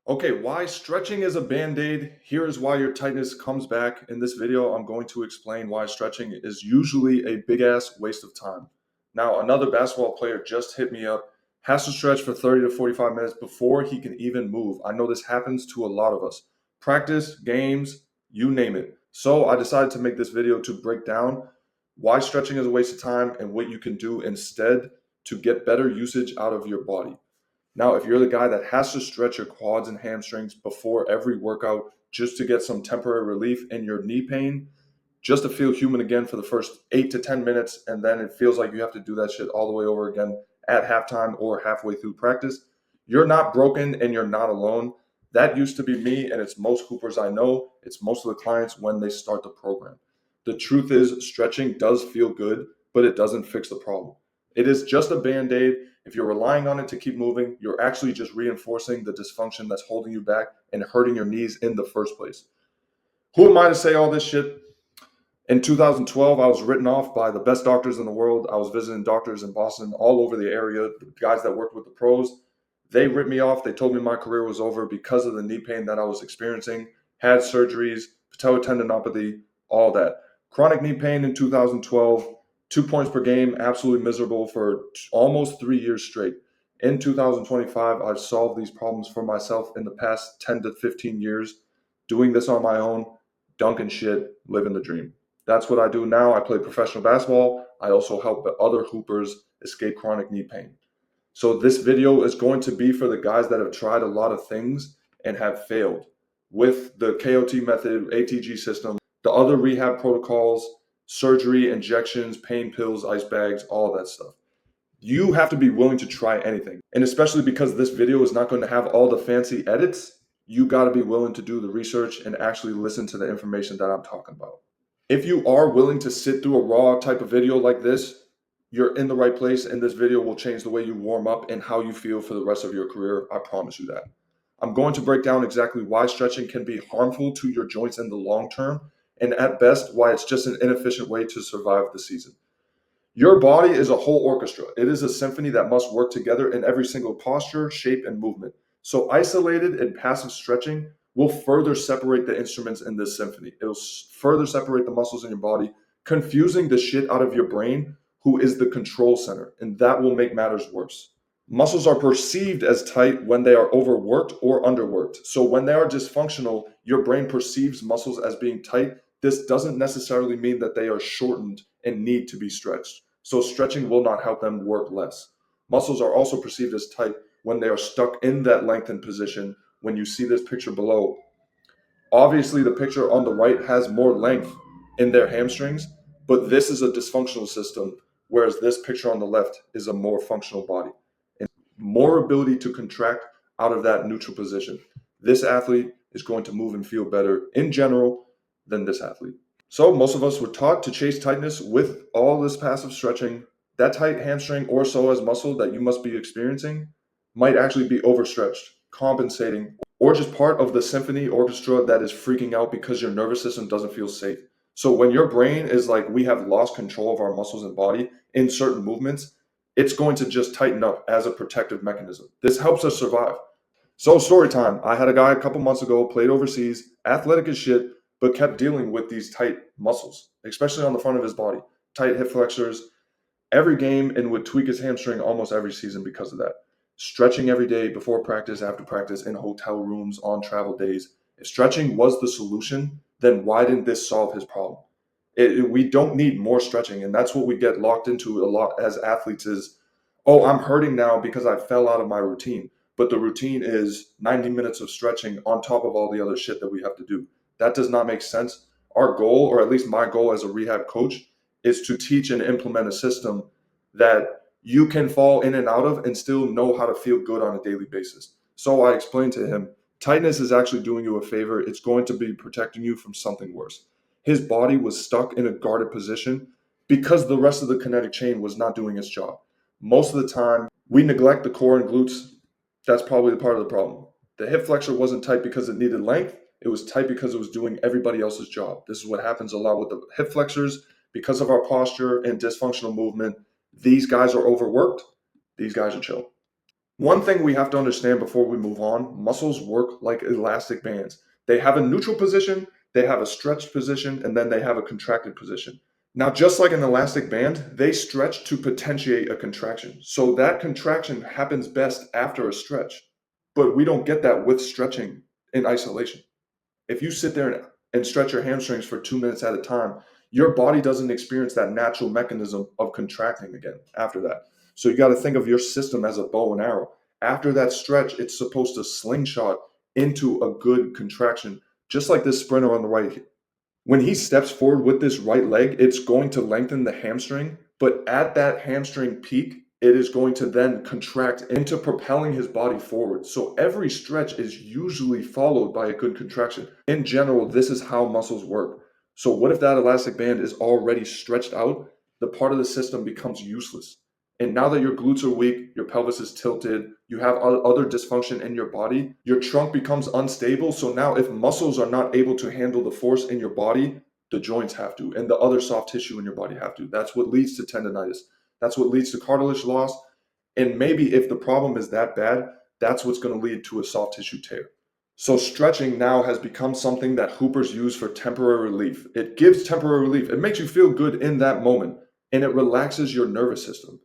Okay, why stretching is a band-aid. Here is why your tightness comes back. In this video, I'm going to explain why stretching is usually a big-ass waste of time. Now, another basketball player just hit me up, has to stretch for 30 to 45 minutes before he can even move. I know this happens to a lot of us. Practice, games, you name it. So I decided to make this video to break down why stretching is a waste of time and what you can do instead to get better usage out of your body. Now, if you're the guy that has to stretch your quads and hamstrings before every workout just to get some temporary relief in your knee pain, just to feel human again for the first 8 to 10 minutes, and then it feels like you have to do that shit all the way over again at halftime or halfway through practice, you're not broken and you're not alone. That used to be me, and it's most hoopers I know. It's most of the clients when they start the program. The truth is, stretching does feel good, but it doesn't fix the problem. It is just a band aid. If you're relying on it to keep moving, you're actually just reinforcing the dysfunction that's holding you back and hurting your knees in the first place. Who am I to say all this shit? In 2012, I was written off by the best doctors in the world. I was visiting doctors in Boston, all over the area, the guys that worked with the pros. They ripped me off. They told me my career was over because of the knee pain that I was experiencing, had surgeries, patellar tendinopathy, all that. Chronic knee pain in 2012, 2 points per game, absolutely miserable for almost 3 years straight. In 2025, I've solved these problems for myself in the past 10 to 15 years, doing this on my own, dunking shit, living the dream. That's what I do now. I play professional basketball. I also help other hoopers escape chronic knee pain. So this video is going to be for the guys that have tried a lot of things and have failed with the KOT method, ATG system, the other rehab protocols, surgery, injections, pain pills, ice bags, all that stuff. You have to be willing to try anything. And especially because this video is not going to have all the fancy edits, you got to be willing to do the research and actually listen to the information that I'm talking about. If you are willing to sit through a raw type of video like this, you're in the right place, and this video will change the way you warm up and how you feel for the rest of your career. I promise you that. I'm going to break down exactly why stretching can be harmful to your joints in the long term, and at best, why it's just an inefficient way to survive the season. Your body is a whole orchestra. It is a symphony that must work together in every single posture, shape, and movement. So isolated and passive stretching will further separate the instruments in this symphony. It'll further separate the muscles in your body, confusing the shit out of your brain, who is the control center, and that will make matters worse. Muscles are perceived as tight when they are overworked or underworked. So when they are dysfunctional, your brain perceives muscles as being tight. This doesn't necessarily mean that they are shortened and need to be stretched. So stretching will not help them work less. Muscles are also perceived as tight when they are stuck in that lengthened position. When you see this picture below, obviously the picture on the right has more length in their hamstrings, but this is a dysfunctional system, whereas this picture on the left is a more functional body and more ability to contract out of that neutral position. This athlete is going to move and feel better in general than this athlete. So most of us were taught to chase tightness with all this passive stretching. That tight hamstring or psoas muscle that you must be experiencing might actually be overstretched, compensating, or just part of the symphony orchestra that is freaking out because your nervous system doesn't feel safe. So when your brain is like, we have lost control of our muscles and body in certain movements, it's going to just tighten up as a protective mechanism. This helps us survive. So story time. I had a guy a couple months ago, played overseas, athletic as shit, but kept dealing with these tight muscles, especially on the front of his body, tight hip flexors every game, and would tweak his hamstring almost every season because of that. Stretching every day before practice, after practice, in hotel rooms, on travel days. If stretching was the solution, then why didn't this solve his problem? We don't need more stretching, and that's what we get locked into a lot as athletes is, oh, I'm hurting now because I fell out of my routine. But the routine is 90 minutes of stretching on top of all the other shit that we have to do. That does not make sense. Our goal, or at least my goal as a rehab coach, is to teach and implement a system that you can fall in and out of and still know how to feel good on a daily basis. So I explained to him, tightness is actually doing you a favor. It's going to be protecting you from something worse. His body was stuck in a guarded position because the rest of the kinetic chain was not doing its job. Most of the time, we neglect the core and glutes. That's probably the part of the problem. The hip flexor wasn't tight because it needed length. It was tight because it was doing everybody else's job. This is what happens a lot with the hip flexors. Because of our posture and dysfunctional movement, these guys are overworked. These guys are chill. One thing we have to understand before we move on, muscles work like elastic bands. They have a neutral position, they have a stretched position, and then they have a contracted position. Now, just like an elastic band, they stretch to potentiate a contraction. So that contraction happens best after a stretch. But we don't get that with stretching in isolation. If you sit there and stretch your hamstrings for 2 minutes at a time, your body doesn't experience that natural mechanism of contracting again after that. So you got to think of your system as a bow and arrow. After that stretch, it's supposed to slingshot into a good contraction, just like this sprinter on the right. When he steps forward with this right leg, it's going to lengthen the hamstring, but at that hamstring peak, it is going to then contract into propelling his body forward. So every stretch is usually followed by a good contraction. In general, this is how muscles work. So what if that elastic band is already stretched out? The part of the system becomes useless. And now that your glutes are weak, your pelvis is tilted, you have other dysfunction in your body, your trunk becomes unstable. So now, if muscles are not able to handle the force in your body, the joints have to, and the other soft tissue in your body have to. That's what leads to tendonitis. That's what leads to cartilage loss. And maybe if the problem is that bad, that's what's going to lead to a soft tissue tear. So stretching now has become something that hoopers use for temporary relief. It gives temporary relief. It makes you feel good in that moment, and it relaxes your nervous system.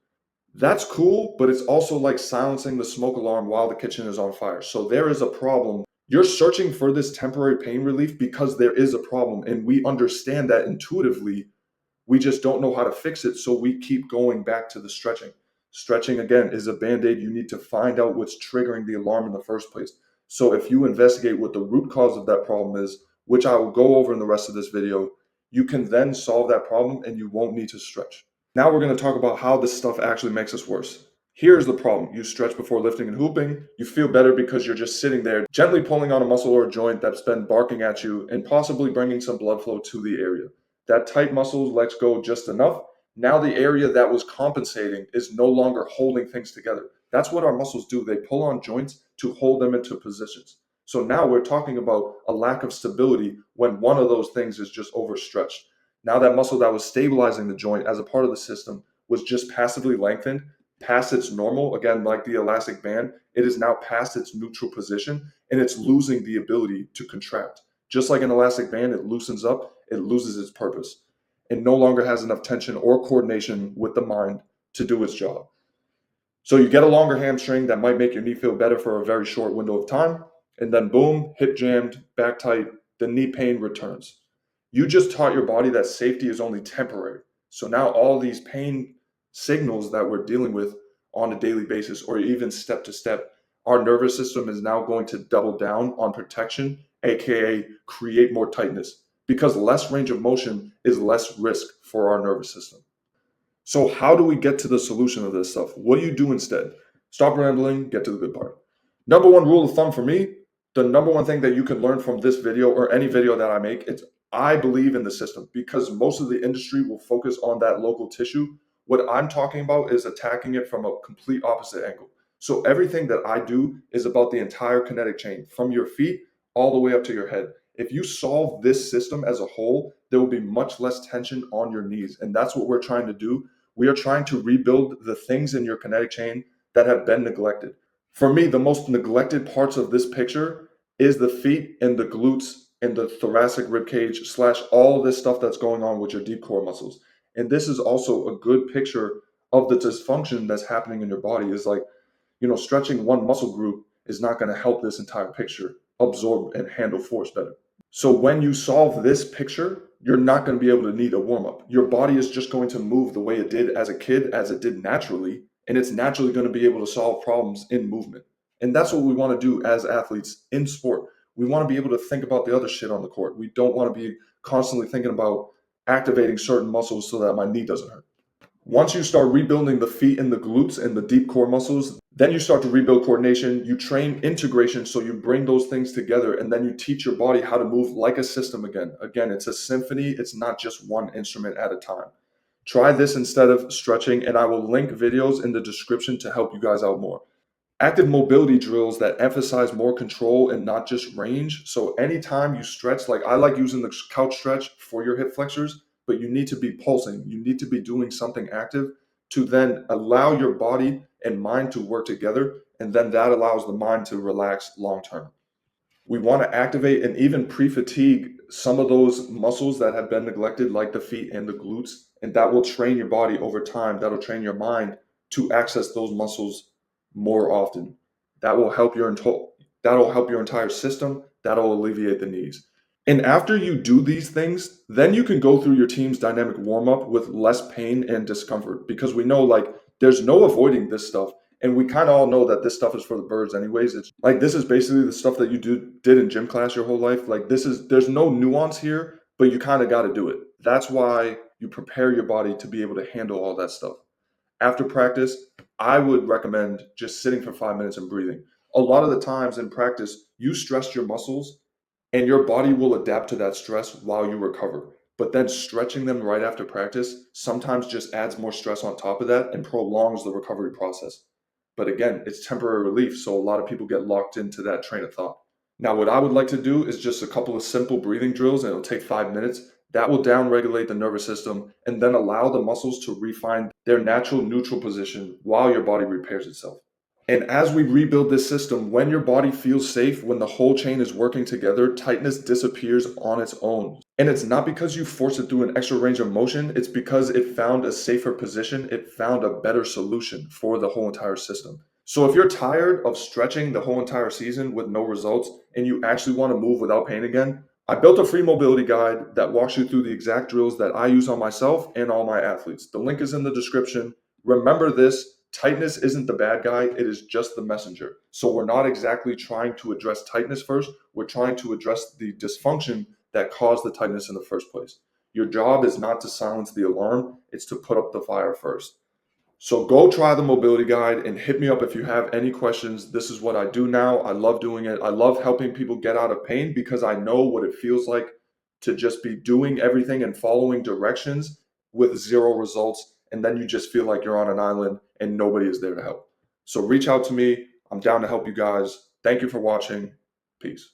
That's cool, but it's also like silencing the smoke alarm while the kitchen is on fire. So there is a problem. You're searching for this temporary pain relief because there is a problem, and we understand that intuitively. We just don't know how to fix it, so we keep going back to the stretching. Stretching, again, is a band-aid. You need to find out what's triggering the alarm in the first place. So if you investigate what the root cause of that problem is, which I will go over in the rest of this video, you can then solve that problem and you won't need to stretch. Now we're going to talk about how this stuff actually makes us worse. Here's the problem. You stretch before lifting and hooping. You feel better because you're just sitting there, gently pulling on a muscle or a joint that's been barking at you and possibly bringing some blood flow to the area. That tight muscle lets go just enough. Now the area that was compensating is no longer holding things together. That's what our muscles do. They pull on joints to hold them into positions. So now we're talking about a lack of stability when one of those things is just overstretched. Now that muscle that was stabilizing the joint as a part of the system was just passively lengthened past its normal, again, like the elastic band, it is now past its neutral position and it's losing the ability to contract. Just like an elastic band, it loosens up, it loses its purpose. It no longer has enough tension or coordination with the mind to do its job. So you get a longer hamstring that might make your knee feel better for a very short window of time, and then boom, hip jammed, back tight, the knee pain returns. You just taught your body that safety is only temporary. So now all these pain signals that we're dealing with on a daily basis or even step to step, our nervous system is now going to double down on protection, aka create more tightness, because less range of motion is less risk for our nervous system. So how do we get to the solution of this stuff? What do you do instead? Stop rambling, get to the good part. Number one rule of thumb for me, the number one thing that you can learn from this video or any video that I make, it's I believe in the system because most of the industry will focus on that local tissue. What I'm talking about is attacking it from a complete opposite angle. So everything that I do is about the entire kinetic chain from your feet all the way up to your head. If you solve this system as a whole, there will be much less tension on your knees. And that's what we're trying to do. We are trying to rebuild the things in your kinetic chain that have been neglected. For me, the most neglected parts of this picture is the feet and the glutes and the thoracic rib cage slash all of this stuff that's going on with your deep core muscles. And this is also a good picture of the dysfunction that's happening in your body. Is like, stretching one muscle group is not going to help this entire picture absorb and handle force better. So when you solve this picture, you're not going to be able to need a warm up. Your body is just going to move the way it did as a kid, as it did naturally, and it's naturally going to be able to solve problems in movement. And that's what we want to do as athletes in sport. We want to be able to think about the other shit on the court. We don't want to be constantly thinking about activating certain muscles so that my knee doesn't hurt. Once you start rebuilding the feet and the glutes and the deep core muscles, then you start to rebuild coordination. You train integration, so you bring those things together, and then you teach your body how to move like a system again. Again, it's a symphony. It's not just one instrument at a time. Try this instead of stretching, and I will link videos in the description to help you guys out more. Active mobility drills that emphasize more control and not just range. So anytime you stretch, like I like using the couch stretch for your hip flexors, but you need to be pulsing. You need to be doing something active to then allow your body and mind to work together and then that allows the mind to relax long term. We want to activate and even pre-fatigue some of those muscles that have been neglected, like the feet and the glutes, and that will train your body over time. That'll train your mind to access those muscles more often. That will help that'll help your entire system. That'll alleviate the knees. And after you do these things, then you can go through your team's dynamic warm up with less pain and discomfort, because we know like there's no avoiding this stuff. And we kind of all know that this stuff is for the birds anyways. It's like this is basically the stuff that you did in gym class your whole life. Like there's no nuance here, but you kind of got to do it. That's why you prepare your body to be able to handle all that stuff. After practice, I would recommend just sitting for 5 minutes and breathing. A lot of the times in practice, you stress your muscles and your body will adapt to that stress while you recover. But then stretching them right after practice sometimes just adds more stress on top of that and prolongs the recovery process. But again, it's temporary relief, so a lot of people get locked into that train of thought. Now, what I would like to do is just a couple of simple breathing drills, and it'll take 5 minutes. That will downregulate the nervous system and then allow the muscles to refine their natural neutral position while your body repairs itself. And as we rebuild this system, when your body feels safe, when the whole chain is working together, tightness disappears on its own. And it's not because you force it through an extra range of motion, it's because it found a safer position, it found a better solution for the whole entire system. So if you're tired of stretching the whole entire season with no results and you actually want to move without pain again, I built a free mobility guide that walks you through the exact drills that I use on myself and all my athletes. The link is in the description. Remember this: tightness isn't the bad guy, it is just the messenger. So we're not exactly trying to address tightness first, we're trying to address the dysfunction that caused the tightness in the first place. Your job is not to silence the alarm, it's to put up the fire first. So go try the mobility guide and hit me up if you have any questions. This is what I do now. I love doing it. I love helping people get out of pain because I know what it feels like to just be doing everything and following directions with zero results. And then you just feel like you're on an island and nobody is there to help. So reach out to me. I'm down to help you guys. Thank you for watching. Peace.